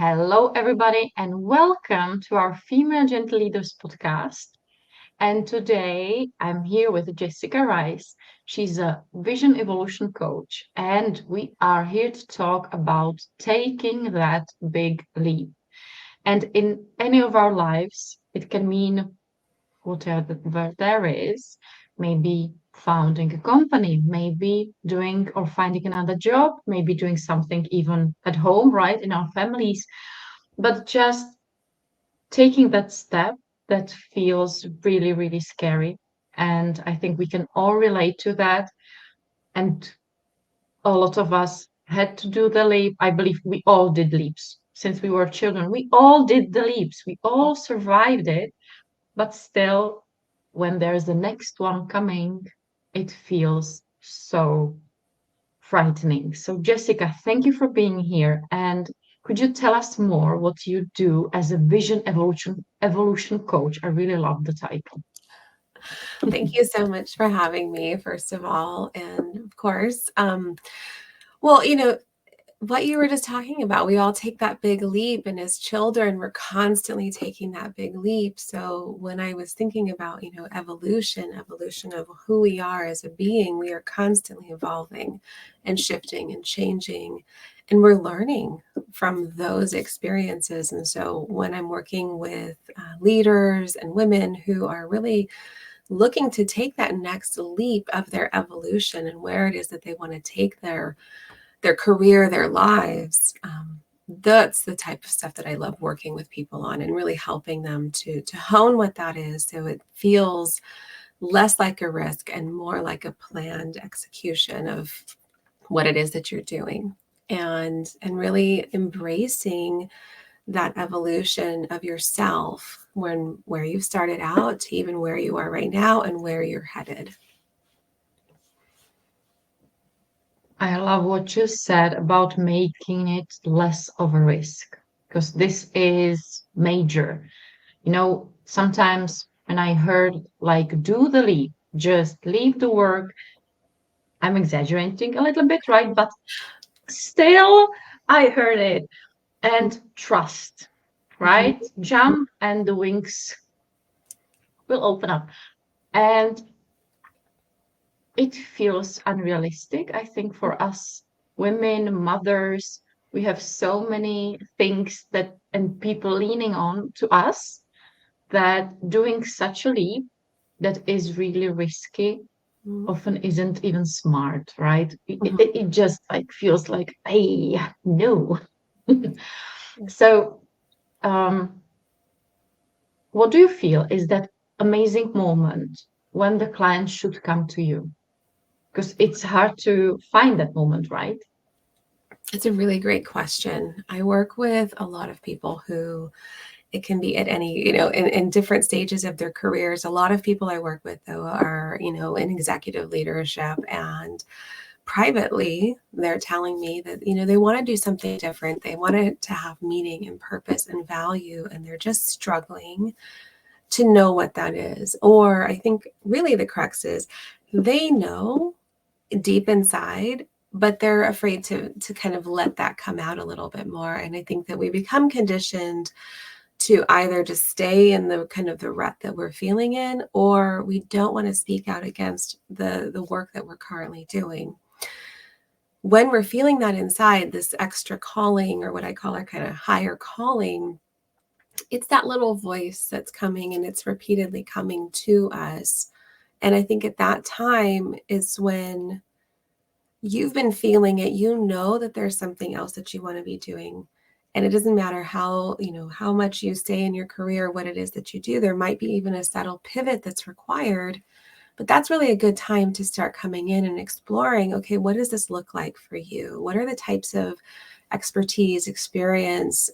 Hello, everybody, and welcome to our Female Gentle Leaders podcast. And today I'm here with Jessica Rice. She's a vision evolution coach, and we are here to talk about taking that big leap. And in any of our lives, it can mean whatever there is, maybe founding a company, maybe doing or finding another job, maybe doing something even at home, right, in our families, but just taking that step that feels really, really scary. And I think we can all relate to that. And a lot of us had to do the leap. I believe we all did leaps since we were children. We all did the leaps, we all survived it. But still, when there's the next one coming, it feels so frightening. So, Jessica, thank you for being here. And could you tell us more what you do as a vision evolution coach? I really love the title. Thank you so much for having me, first of all. And of course, well, what you were just talking about, we all take that big leap. And as children, we're constantly taking that big leap. So when I was thinking about, evolution of who we are as a being, we are constantly evolving and shifting and changing. And we're learning from those experiences. And so when I'm working with leaders and women who are really looking to take that next leap of their evolution and where it is that they want to take their career, their lives, that's the type of stuff that I love working with people on and really helping them to hone what that is so it feels less like a risk and more like a planned execution of what it is that you're doing, and really embracing that evolution of yourself when where you started out to even where you are right now and where you're headed. I love what you said about making it less of a risk, because this is major. Sometimes when I heard like do the leap, just leave the work, I'm exaggerating a little bit, right? But still, I heard it. And trust, Mhm. right? Jump and the wings will open up. And it feels unrealistic, I think, for us women, mothers. We have so many things that and people leaning on to us that doing such a leap that is really risky Mhm. often isn't even smart, right? It, Mhm. it, it just like feels like, hey, no. So, um, what do you feel is that amazing moment when the client should come to you? Because it's hard to find that moment, right? It's a really great question. I work with a lot of people who it can be at any, in different stages of their careers. A lot of people I work with, though, are, in executive leadership, and privately, they're telling me that, they want to do something different. They want it to have meaning and purpose and value, and they're just struggling to know what that is. Or I think really the crux is they know deep inside, but they're afraid to kind of let that come out a little bit more. And I think that we become conditioned to either just stay in the kind of the rut that we're feeling in, or we don't want to speak out against the work that we're currently doing. When we're feeling that inside, this extra calling, or what I call our kind of higher calling, it's that little voice that's coming and it's repeatedly coming to us. And I think at that time is when you've been feeling it, that there's something else that you want to be doing. And it doesn't matter how much you stay in your career, what it is that you do, there might be even a subtle pivot that's required. But that's really a good time to start coming in and exploring, okay, what does this look like for you? What are the types of expertise, experience,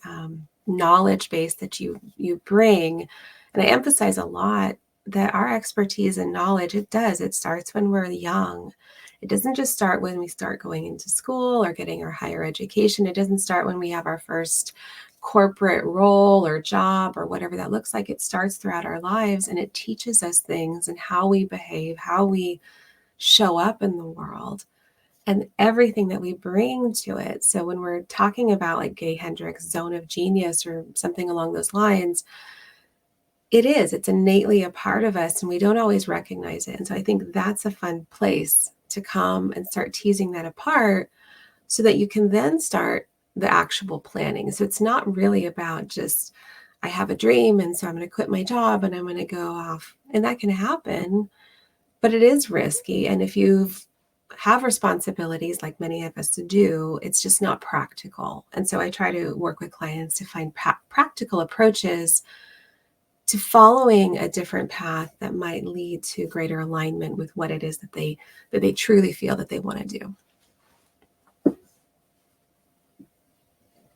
knowledge base that you bring? And I emphasize a lot that our expertise and knowledge, it starts when we're young. It doesn't just start when we start going into school or getting our higher education. It doesn't start when we have our first corporate role or job or whatever that looks like. It starts throughout our lives, and it teaches us things and how we behave, how we show up in the world. and everything that we bring to it. So when we're talking about like Gay Hendricks' zone of genius or something along those lines, it's innately a part of us and we don't always recognize it. And so I think that's a fun place to come and start teasing that apart so that you can then start the actual planning. So it's not really about just, I have a dream and so I'm going to quit my job and I'm going to go off. And that can happen, but it is risky. And if you have responsibilities like many of us do, it's just not practical. And so I try to work with clients to find practical approaches to following a different path that might lead to greater alignment with what it is that they truly feel that they want to do.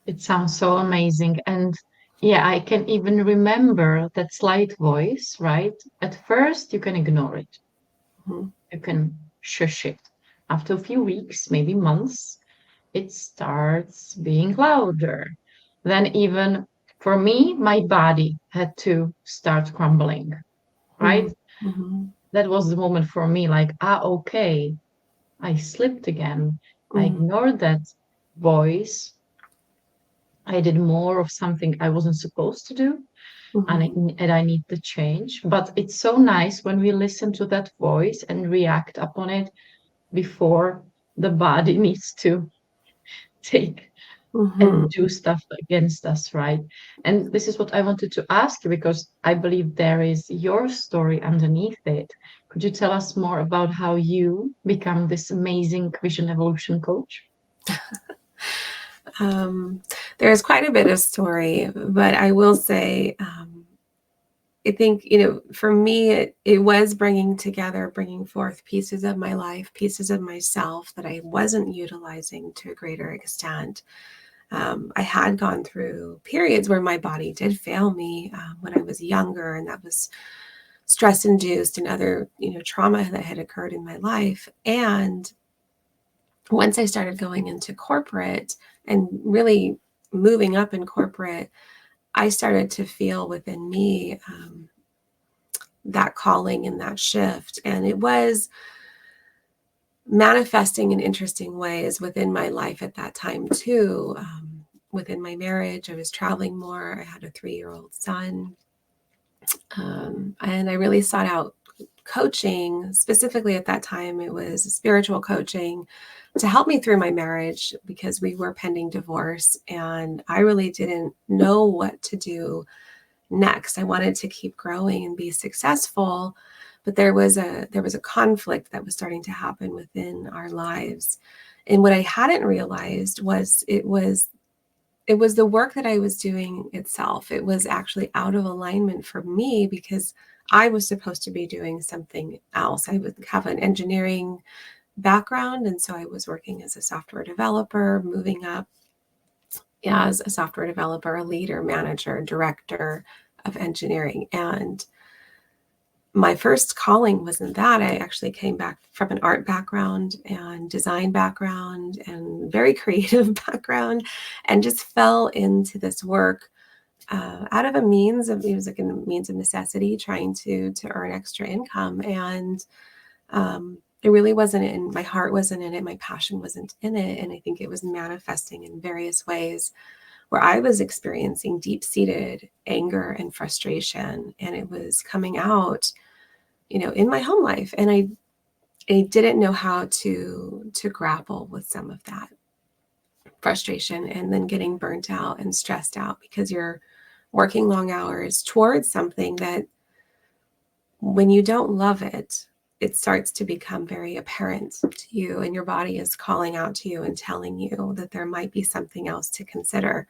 It sounds so amazing. And yeah, I can even remember that slight voice, right? At first, you can ignore it. Mm-hmm. You can shush it. After a few weeks, maybe months, it starts being louder. Then even for me, my body had to start crumbling, right? Mm-hmm. That was the moment for me, like, okay, I slipped again. I Mm-hmm. ignored that voice. I did more of something I wasn't supposed to do, and Mm-hmm. I need to change. But it's so nice when we listen to that voice and react upon it before the body needs to take and Mm-hmm. do stuff against us, right? And this is what I wanted to ask you because I believe there is your story underneath it. Could you tell us more about how you become this amazing vision evolution coach? There's quite a bit of story, but I will say, I think, for me, it was bringing forth pieces of my life, pieces of myself that I wasn't utilizing to a greater extent. I had gone through periods where my body did fail me when I was younger, and that was stress induced and other, trauma that had occurred in my life. And once I started going into corporate and really moving up in corporate, I started to feel within me that calling and that shift. And it was manifesting in interesting ways within my life at that time, too. Within my marriage, I was traveling more. I had a 3-year-old son. And I really sought out coaching. Specifically at that time, it was spiritual coaching to help me through my marriage because we were pending divorce and I really didn't know what to do next. I wanted to keep growing and be successful, but there was a conflict that was starting to happen within our lives. And what I hadn't realized was it was the work that I was doing itself. It was actually out of alignment for me because I was supposed to be doing something else. I would have an engineering background, and so I was working as a software developer, moving up as a software developer, a leader, manager, director of engineering. And my first calling wasn't that. I actually came back from an art background and design background and very creative background and just fell into this work out of it was like a means of necessity, trying to earn extra income. And it really wasn't in my heart, wasn't in it. My passion wasn't in it. And I think it was manifesting in various ways where I was experiencing deep-seated anger and frustration, and it was coming out, in my home life. And I didn't know how to grapple with some of that frustration and then getting burnt out and stressed out because you're working long hours towards something that when you don't love it, it starts to become very apparent to you and your body is calling out to you and telling you that there might be something else to consider.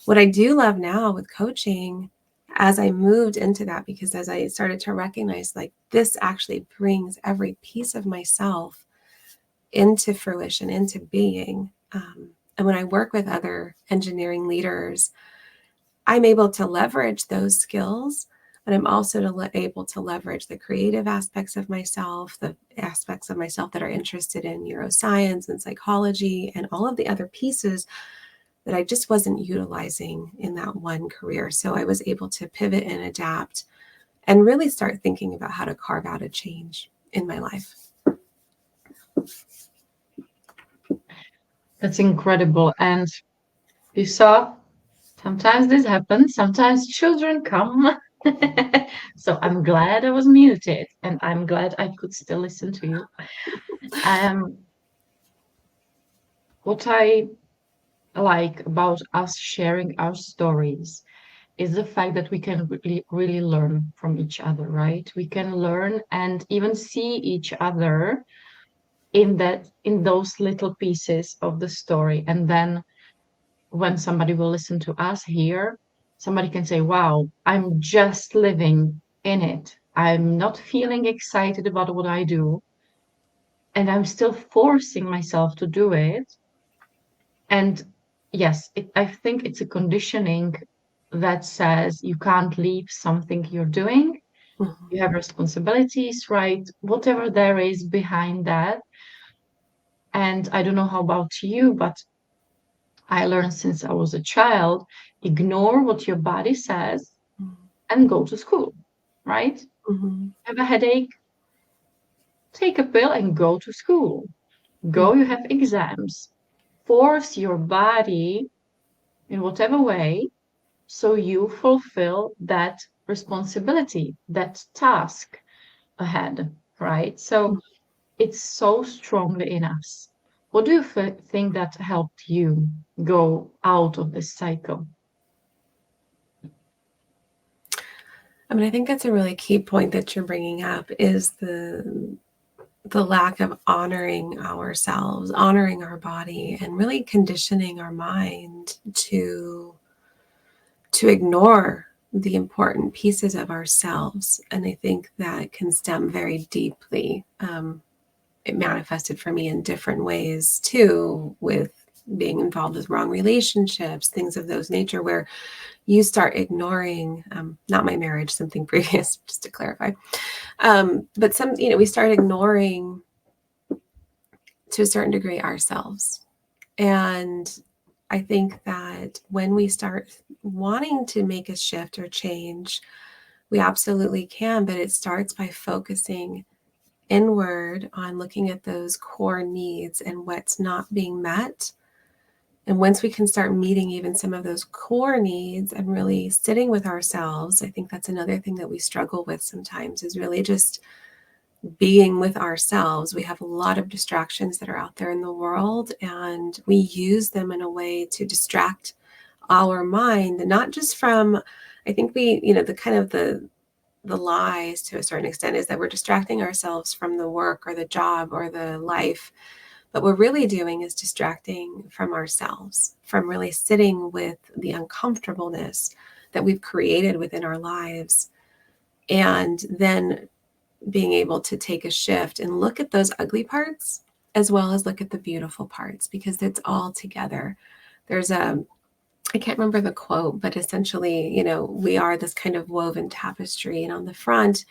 What I do love now with coaching, as I moved into that, because as I started to recognize like this actually brings every piece of myself into fruition, into being. And when I work with other engineering leaders, I'm able to leverage those skills, but I'm also able to leverage the creative aspects of myself, the aspects of myself that are interested in neuroscience and psychology and all of the other pieces that I just wasn't utilizing in that one career. So I was able to pivot and adapt and really start thinking about how to carve out a change in my life. That's incredible. And you saw, sometimes this happens, sometimes children come. So I'm glad I was muted and I'm glad I could still listen to you. Um, what I like about us sharing our stories is the fact that we can really, really learn from each other, right? We can learn and even see each other in those little pieces of the story. And then when somebody will listen to us here, somebody can say, wow, I'm just living in it. I'm not feeling excited about what I do, and I'm still forcing myself to do it. And yes, I think it's a conditioning that says you can't leave something you're doing. Mhm. You have responsibilities, right? Whatever there is behind that. And I don't know how about you, but I learned since I was a child, ignore what your body says and go to school, right? Mhm. Have a headache, take a pill and go to school. Mhm. Go, you have exams. Force your body in whatever way so you fulfill that responsibility, that task ahead, right? So it's so strongly in us. What do you think that helped you go out of this cycle? I mean, I think that's a really key point that you're bringing up is the lack of honoring ourselves, honoring our body, and really conditioning our mind to ignore the important pieces of ourselves. And I think that can stem very deeply. It manifested for me in different ways too, with being involved with wrong relationships, things of those nature, where you start ignoring, not my marriage, something previous, just to clarify. But we start ignoring to a certain degree ourselves. And I think that when we start wanting to make a shift or change, we absolutely can, but it starts by focusing inward on looking at those core needs and what's not being met. And once we can start meeting even some of those core needs and really sitting with ourselves, I think that's another thing that we struggle with sometimes is really just being with ourselves. We have a lot of distractions that are out there in the world, and we use them in a way to distract our mind, not just from, I think the kind of the lies to a certain extent is that we're distracting ourselves from the work or the job or the life. But what we're really doing is distracting from ourselves, from really sitting with the uncomfortableness that we've created within our lives. And then being able to take a shift and look at those ugly parts as well as look at the beautiful parts because it's all together. There's I can't remember the quote, but essentially, we are this kind of woven tapestry, and on the front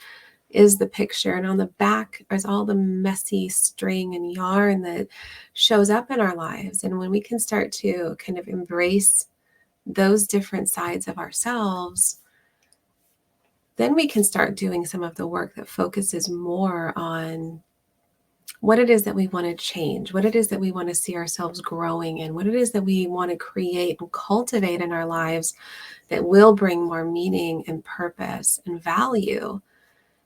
is the picture, and on the back is all the messy string and yarn that shows up in our lives. And when we can start to kind of embrace those different sides of ourselves, then we can start doing some of the work that focuses more on what it is that we want to change, what it is that we want to see ourselves growing in, what it is that we want to create and cultivate in our lives that will bring more meaning and purpose and value.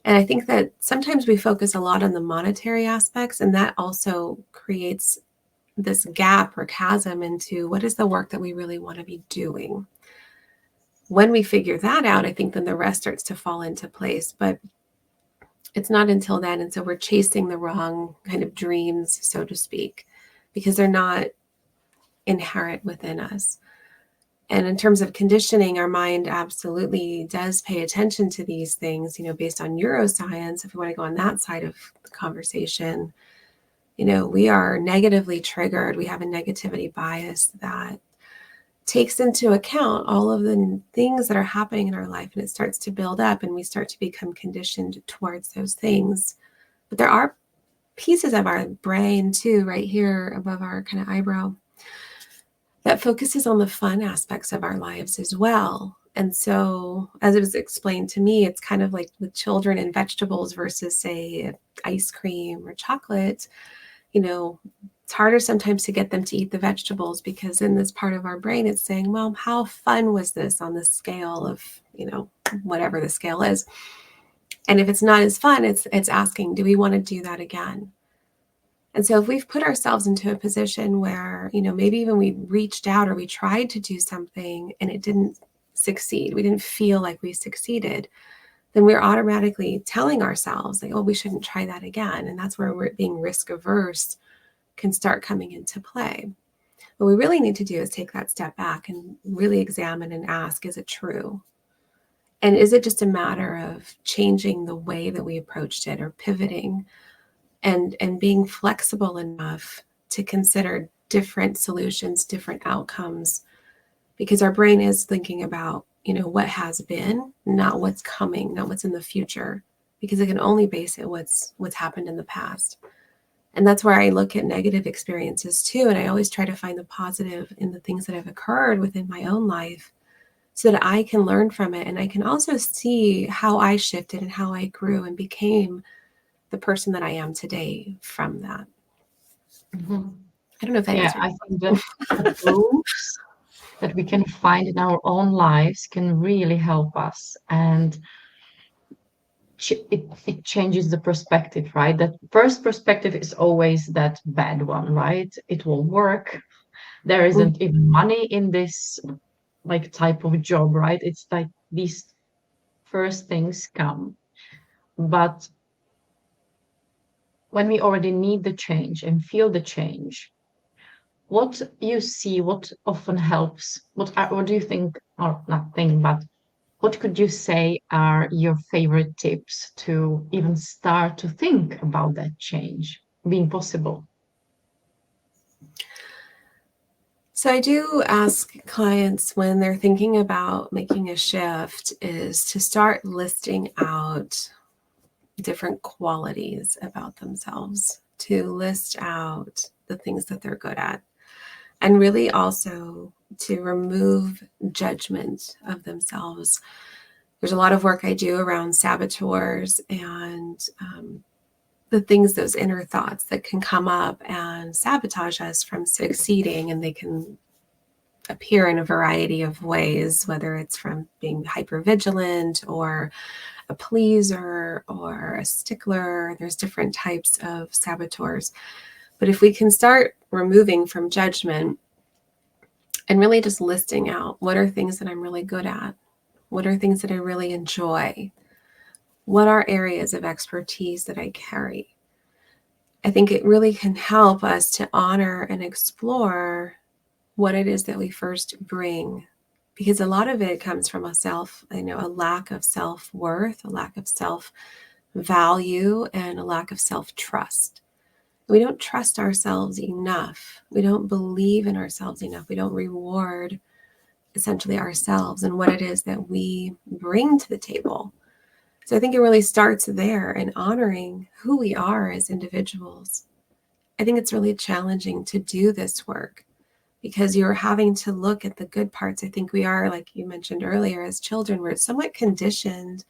And I think that sometimes we focus a lot on the monetary aspects, and that also creates this gap or chasm into what is the work that we really want to be doing. When we figure that out, I think then the rest starts to fall into place. But it's not until then. And so we're chasing the wrong kind of dreams, so to speak, because they're not inherent within us. And in terms of conditioning, our mind absolutely does pay attention to these things, based on neuroscience. If we want to go on that side of the conversation, we are negatively triggered. We have a negativity bias that takes into account all of the things that are happening in our life, and it starts to build up and we start to become conditioned towards those things. But there are pieces of our brain too, right here above our kind of eyebrow, that focuses on the fun aspects of our lives as well. And so, as it was explained to me, it's kind of like with children and vegetables versus, say, ice cream or chocolate. You know, It's harder sometimes to get them to eat the vegetables because in this part of our brain, it's saying, well, how fun was this on the scale of, whatever the scale is. And if it's not as fun, it's asking, do we want to do that again? And so if we've put ourselves into a position where, maybe even we reached out or we tried to do something and it didn't succeed, we didn't feel like we succeeded, then we're automatically telling ourselves like, oh, we shouldn't try that again. And that's where we're being risk averse can start coming into play. What we really need to do is take that step back and really examine and ask, is it true? And is it just a matter of changing the way that we approached it or pivoting and being flexible enough to consider different solutions, different outcomes? Because our brain is thinking about, what has been, not what's coming, not what's in the future, because it can only base it what's happened in the past. And that's where I look at negative experiences too. And I always try to find the positive in the things that have occurred within my own life so that I can learn from it. And I can also see how I shifted and how I grew and became the person that I am today from that. Mm-hmm. I don't know if that Yeah, answered. I think the proofs that we can find in our own lives can really help us. And it changes the perspective, right? That first perspective is always that bad one, right? It will work. There isn't even money in this like type of job, right? It's like these first things come. But when we already need the change and feel the change, what you see, what often helps, what do you think, or not think, but what could you say are your favorite tips to even start to think about that change being possible? So I do ask clients when they're thinking about making a shift is to start listing out different qualities about themselves, to list out the things that they're good at, and really also to remove judgment of themselves. There's a lot of work I do around saboteurs and the things, those inner thoughts that can come up and sabotage us from succeeding, and they can appear in a variety of ways, whether it's from being hypervigilant or a pleaser or a stickler. There's different types of saboteurs. But if we can start removing from judgment and really just listing out what are things that I'm really good at, what are things that I really enjoy, what are areas of expertise that I carry, I think it really can help us to honor and explore what it is that we first bring, because a lot of it comes from a lack of self-worth, a lack of self-value, and a lack of self-trust. We don't trust ourselves enough. We don't believe in ourselves enough. We don't reward essentially ourselves and what it is that we bring to the table. So I think it really starts there in honoring who we are as individuals. I think it's really challenging to do this work because you're having to look at the good parts. I think we are, like you mentioned earlier, as children, we're somewhat conditioned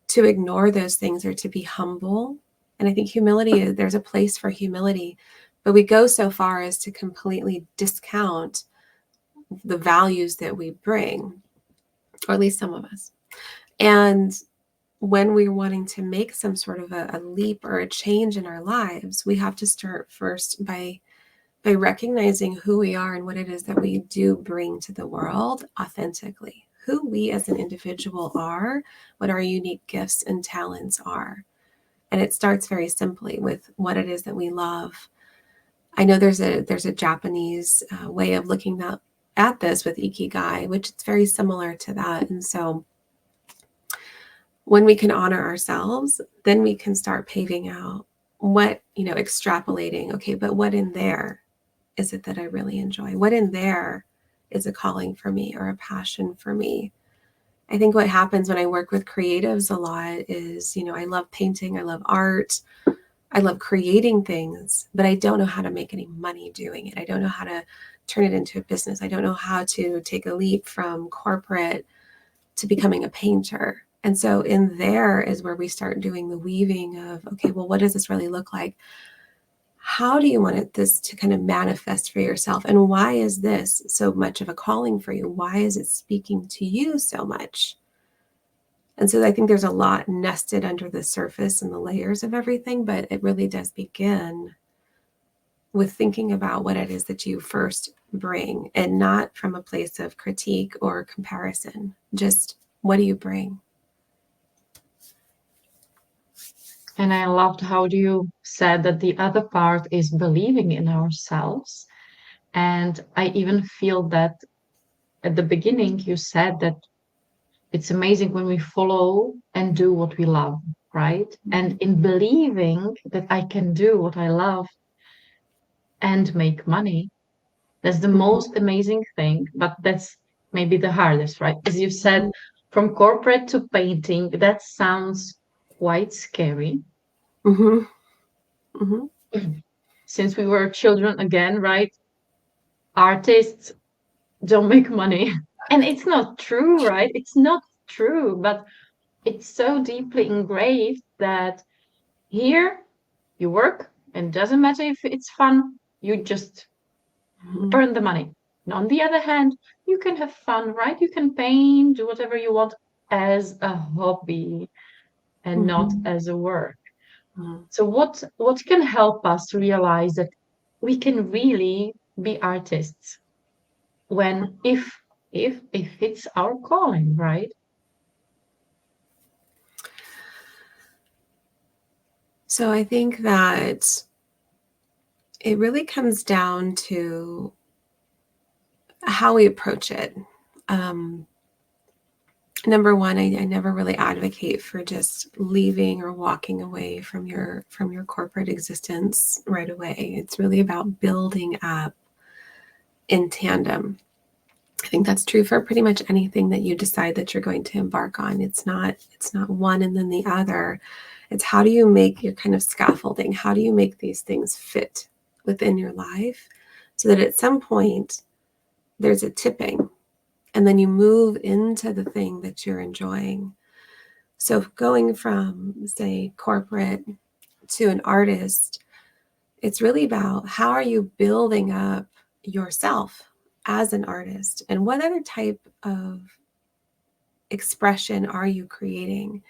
to ignore those things or to be humble. And I think humility, there's a place for humility, but we go so far as to completely discount the values that we bring, or at least some of us. And when we're wanting to make some sort of a leap or a change in our lives, we have to start first by recognizing who we are and what it is that we do bring to the world authentically, who we as an individual are, what our unique gifts and talents are. And it starts very simply with what it is that we love. I know there's a Japanese way of looking at this with ikigai, which is very similar to that. And so when we can honor ourselves, then we can start paving out extrapolating, okay, but what in there is it that I really enjoy? What in there is a calling for me or a passion for me? I think what happens when I work with creatives a lot is, I love painting, I love art, I love creating things, but I don't know how to make any money doing it. I don't know how to turn it into a business. I don't know how to take a leap from corporate to becoming a painter. And so in there is where we start doing the weaving of, okay, well, what does this really look like? how do you want this to kind of manifest for yourself? And why is this so much of a calling for you? Why is it speaking to you so much? And so I think there's a lot nested under the surface and the layers of everything, but it really does begin with thinking about what it is that you first bring, and not from a place of critique or comparison. Just what do you bring? And I loved how you said that the other part is believing in ourselves. And I even feel that at the beginning, you said that it's amazing when we follow and do what we love, right? And in believing that I can do what I love and make money, that's the Mm-hmm. most amazing thing. But that's maybe the hardest, right? As you said, from corporate to painting, that sounds quite scary. Mm-hmm. Mm-hmm. Since we were children again, right? Artists don't make money. And it's not true, right? It's not true, but it's so deeply engraved that here you work and it doesn't matter if it's fun, you just Mm-hmm. earn the money. And on the other hand, you can have fun, right? You can paint, do whatever you want as a hobby and not Mm-hmm. as a work. Mm-hmm. So what can help us realize that we can really be artists when if it's our calling, right? So I think that it really comes down to how we approach it. Um, Number one, I never really advocate for just leaving or walking away from your corporate existence right away. It's really about building up in tandem. I think that's true for pretty much anything that you decide that you're going to embark on. It's not one and then the other. It's how do you make your kind of scaffolding? How do you make these things fit within your life so that at some point there's a tipping and then you move into the thing that you're enjoying. So going from, say, corporate to an artist, it's really about how are you building up yourself as an artist, and what other type of expression are you creating?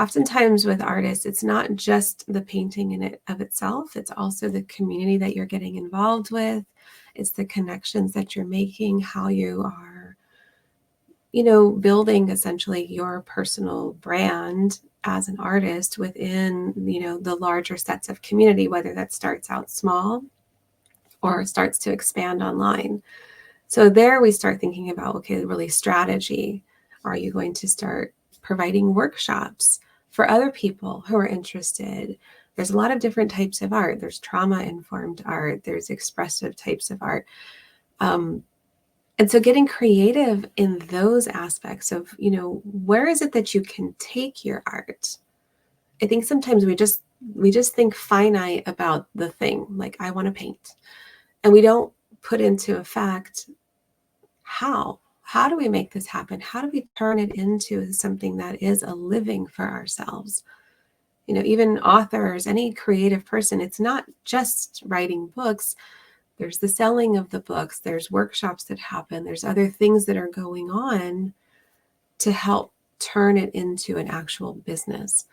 Oftentimes with artists, it's not just the painting in it of itself, it's also the community that you're getting involved with. It's the connections that you're making, how you are, building essentially your personal brand as an artist within, the larger sets of community, whether that starts out small or starts to expand online. So there we start thinking about, okay, really strategy. Are you going to start providing workshops for other people who are interested? There's a lot of different types of art. There's trauma-informed art. There's expressive types of art. And so getting creative in those aspects of, where is it that you can take your art? I think sometimes we just think finite about the thing, like I want to paint. And we don't put into effect how do we make this happen? How do we turn it into something that is a living for ourselves? Even authors, any creative person, it's not just writing books. There's the selling of the books, there's workshops that happen, there's other things that are going on to help turn it into an actual business.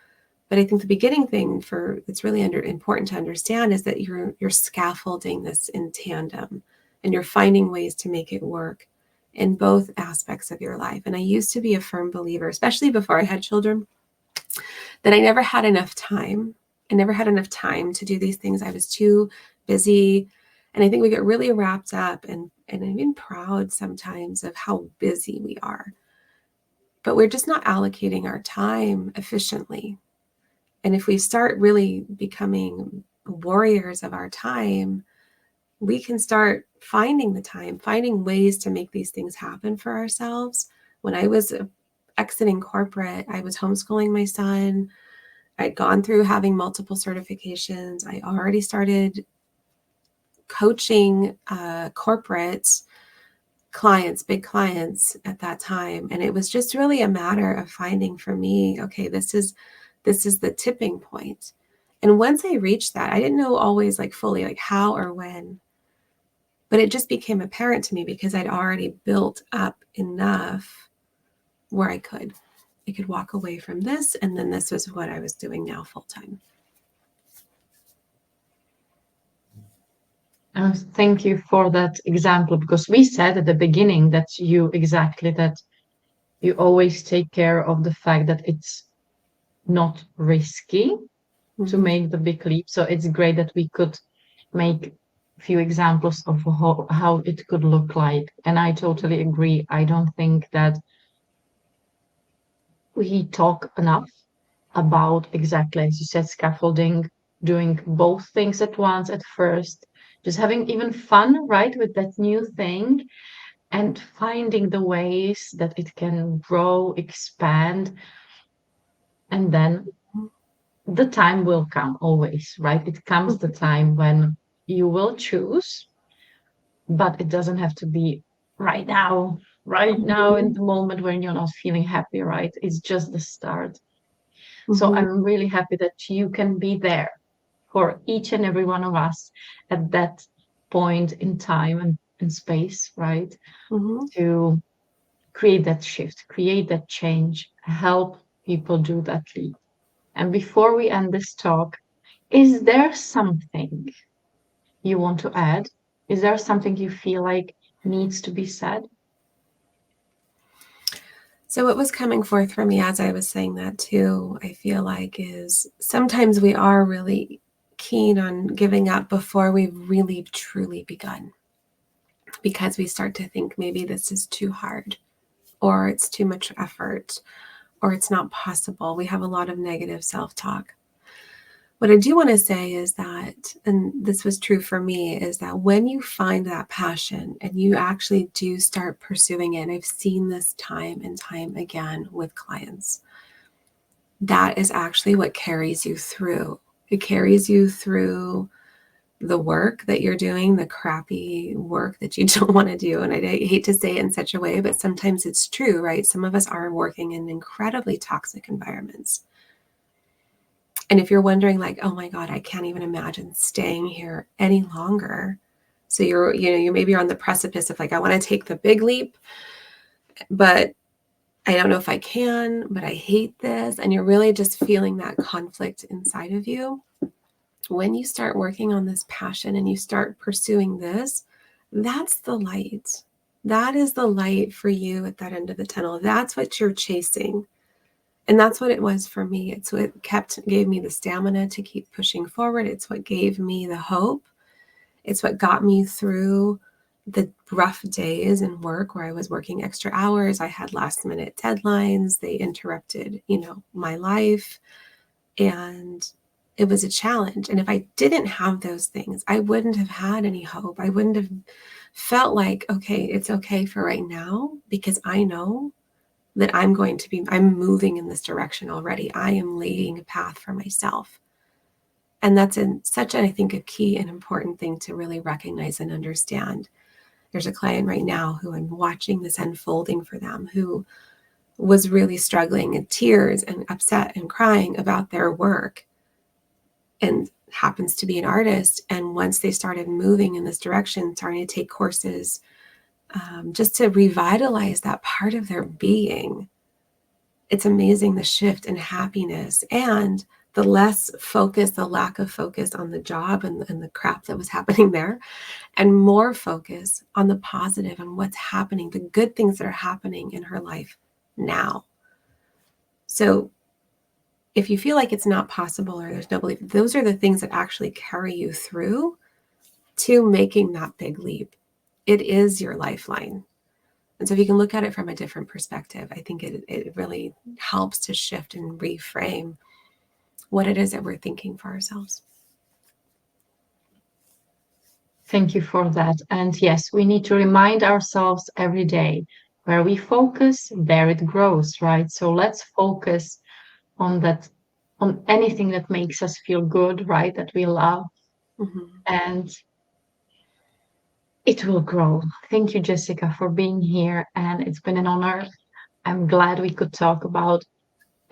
But I think the beginning thing it's really important to understand is that you're scaffolding this in tandem, and you're finding ways to make it work in both aspects of your life. And I used to be a firm believer, especially before I had children, that I never had enough time. I never had enough time to do these things. I was too busy. And I think we get really wrapped up and even proud sometimes of how busy we are. But we're just not allocating our time efficiently. And if we start really becoming warriors of our time, we can start finding the time, finding ways to make these things happen for ourselves. When I was exiting corporate, I was homeschooling my son. I'd gone through having multiple certifications. I already started coaching corporate clients, big clients at that time. And it was just really a matter of finding for me, okay, this is the tipping point. And once I reached that, I didn't know always like fully like how or when, but it just became apparent to me because I'd already built up enough where I could walk away from this, and then this was what I was doing now full time. Thank you for that example, because we said at the beginning that you always take care of the fact that it's not risky to Mm-hmm. make the big leap. So it's great that we could make a few examples of how it could look like. And I totally agree. I don't think that we talk enough about, exactly as you said, scaffolding, doing both things at once at first, just having even fun, right, with that new thing, and finding the ways that it can grow, expand, and then the time will come always, right? It comes the time when you will choose, but it doesn't have to be right now in Mm-hmm. the moment when you're not feeling happy, right? It's just the start. So Mm-hmm. I'm really happy that you can be there for each and every one of us at that point in time and space, right? Mm-hmm. To create that shift, create that change, help people do that leap. And before we end this talk, is there something you want to add? Is there something you feel like needs to be said? So, what was coming forth for me as I was saying that too, I feel like, is sometimes we are really keen on giving up before we've really truly begun, because we start to think maybe this is too hard, or it's too much effort, or it's not possible. We have a lot of negative self talk. What I do want to say is that, and this was true for me, is that when you find that passion and you actually do start pursuing it, and I've seen this time and time again with clients, that is actually what carries you through. It carries you through the work that you're doing, the crappy work that you don't want to do. And I hate to say it in such a way, but sometimes it's true, right? Some of us are working in incredibly toxic environments. And if you're wondering, like, oh my God, I can't even imagine staying here any longer. So you maybe you're on the precipice of like, I want to take the big leap, but I don't know if I can, but I hate this. And you're really just feeling that conflict inside of you. When you start working on this passion and you start pursuing this, that's the light. That is the light for you at that end of the tunnel. That's what you're chasing. And that's what it was for me. It's what gave me the stamina to keep pushing forward. It's what gave me the hope. It's what got me through the rough days in work where I was working extra hours. I had last minute deadlines. They interrupted, my life. And it was a challenge. And if I didn't have those things, I wouldn't have had any hope. I wouldn't have felt like, okay, it's okay for right now, because I know that I'm moving in this direction already. I am laying a path for myself. And that's I think, a key and important thing to really recognize and understand. There's a client right now who I'm watching this unfolding for them, who was really struggling in tears and upset and crying about their work, and happens to be an artist. And once they started moving in this direction, starting to take courses, just to revitalize that part of their being, it's amazing the shift in happiness and the lack of focus on the job and the crap that was happening there, and more focus on the positive and what's happening, the good things that are happening in her life now. So if you feel like it's not possible or there's no belief, those are the things that actually carry you through to making that big leap. It is your lifeline. And so if you can look at it from a different perspective, I think it really helps to shift and reframe what it is that we're thinking for ourselves. Thank you for that. And yes, we need to remind ourselves every day, where we focus, there it grows, right? So let's focus on that, on anything that makes us feel good, right? That we love, Mm-hmm. and it will grow. Thank you, Jessica, for being here. And it's been an honor. I'm glad we could talk about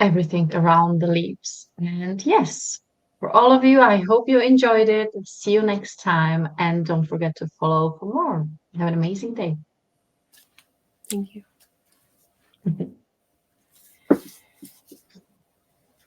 everything around the leaves. And yes, For all of you, I hope you enjoyed it. See you next time. And don't forget to follow for more. Have an amazing day. Thank you.